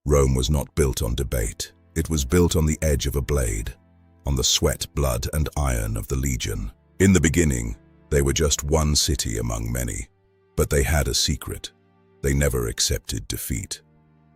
Rome was not built on debate. It was built on the edge of a blade, on the sweat, blood, and iron of the legion. In the beginning, they were just one city among many, but they had a secret. They never accepted defeat.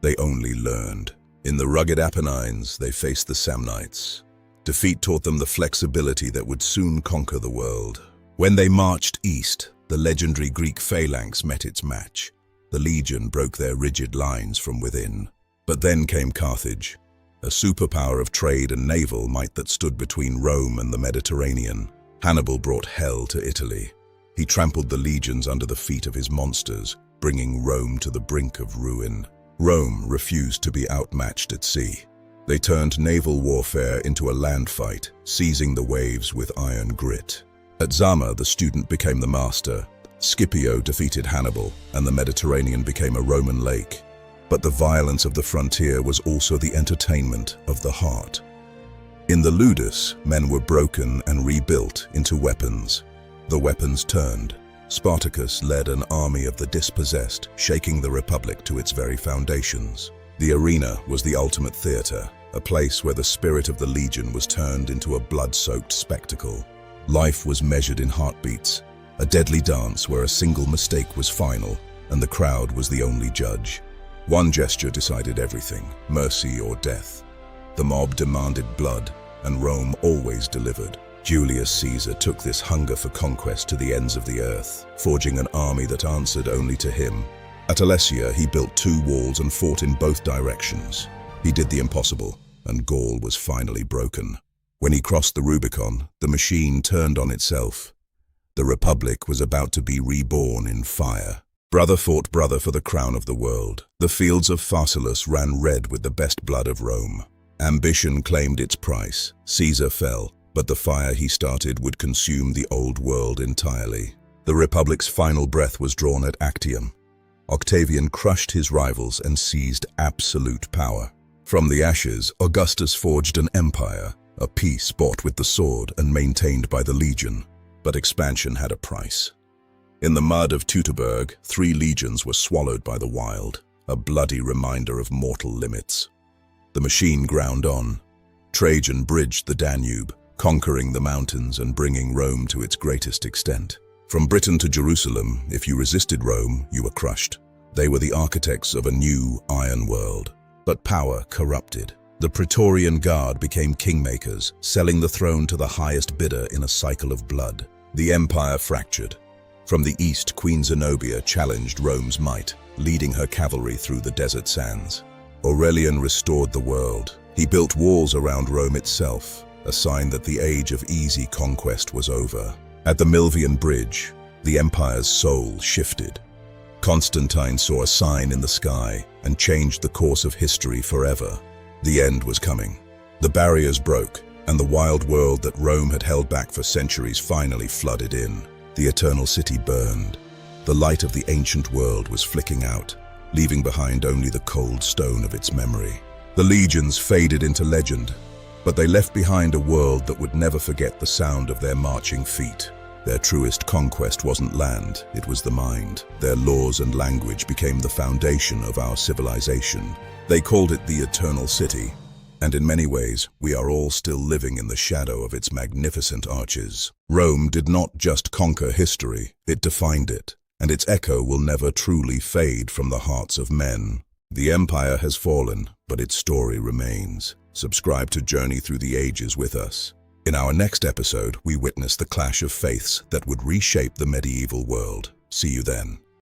They only learned. In the rugged Apennines, they faced the Samnites. Defeat taught them the flexibility that would soon conquer the world. When they marched east, the legendary Greek phalanx met its match. The legion broke their rigid lines from within. But then came Carthage, a superpower of trade and naval might that stood between Rome and the Mediterranean. Hannibal brought hell to Italy. He trampled the legions under the feet of his monsters, bringing Rome to the brink of ruin. Rome refused to be outmatched at sea. They turned naval warfare into a land fight, seizing the waves with iron grit. At Zama, the student became the master. Scipio defeated Hannibal, and the Mediterranean became a Roman lake. But the violence of the frontier was also the entertainment of the heart. In the ludus, men were broken and rebuilt into weapons. The weapons turned. Spartacus led an army of the dispossessed, shaking the Republic to its very foundations. The arena was the ultimate theater, a place where the spirit of the legion was turned into a blood-soaked spectacle. Life was measured in heartbeats, a deadly dance where a single mistake was final, and the crowd was the only judge. One gesture decided everything, mercy or death. The mob demanded blood, and Rome always delivered. Julius Caesar took this hunger for conquest to the ends of the earth, forging an army that answered only to him. At Alesia, he built 2 walls and fought in both directions. He did the impossible, and Gaul was finally broken. When he crossed the Rubicon, the machine turned on itself. The Republic was about to be reborn in fire. Brother fought brother for the crown of the world. The fields of Pharsalus ran red with the best blood of Rome. Ambition claimed its price. Caesar fell, but the fire he started would consume the old world entirely. The Republic's final breath was drawn at Actium. Octavian crushed his rivals and seized absolute power. From the ashes, Augustus forged an empire, a peace bought with the sword and maintained by the legion. But expansion had a price. In the mud of Teutoburg, 3 legions were swallowed by the wild, a bloody reminder of mortal limits. The machine ground on. Trajan bridged the Danube, conquering the mountains and bringing Rome to its greatest extent. From Britain to Jerusalem, if you resisted Rome, you were crushed. They were the architects of a new iron world. But power corrupted. The Praetorian Guard became kingmakers, selling the throne to the highest bidder in a cycle of blood. The empire fractured. From the east, Queen Zenobia challenged Rome's might, leading her cavalry through the desert sands. Aurelian restored the world. He built walls around Rome itself, a sign that the age of easy conquest was over. At the Milvian Bridge, the empire's soul shifted. Constantine saw a sign in the sky and changed the course of history forever. The end was coming. The barriers broke, and the wild world that Rome had held back for centuries finally flooded in. The eternal city burned. The light of the ancient world was flicking out, leaving behind only the cold stone of its memory. The legions faded into legend, but they left behind a world that would never forget the sound of their marching feet. Their truest conquest wasn't land, it was the mind. Their laws and language became the foundation of our civilization. They called it the Eternal City, and in many ways, we are all still living in the shadow of its magnificent arches. Rome did not just conquer history, it defined it, and its echo will never truly fade from the hearts of men. The empire has fallen, but its story remains. Subscribe to Journey Through the Ages with us. In our next episode, we witness the clash of faiths that would reshape the medieval world. See you then.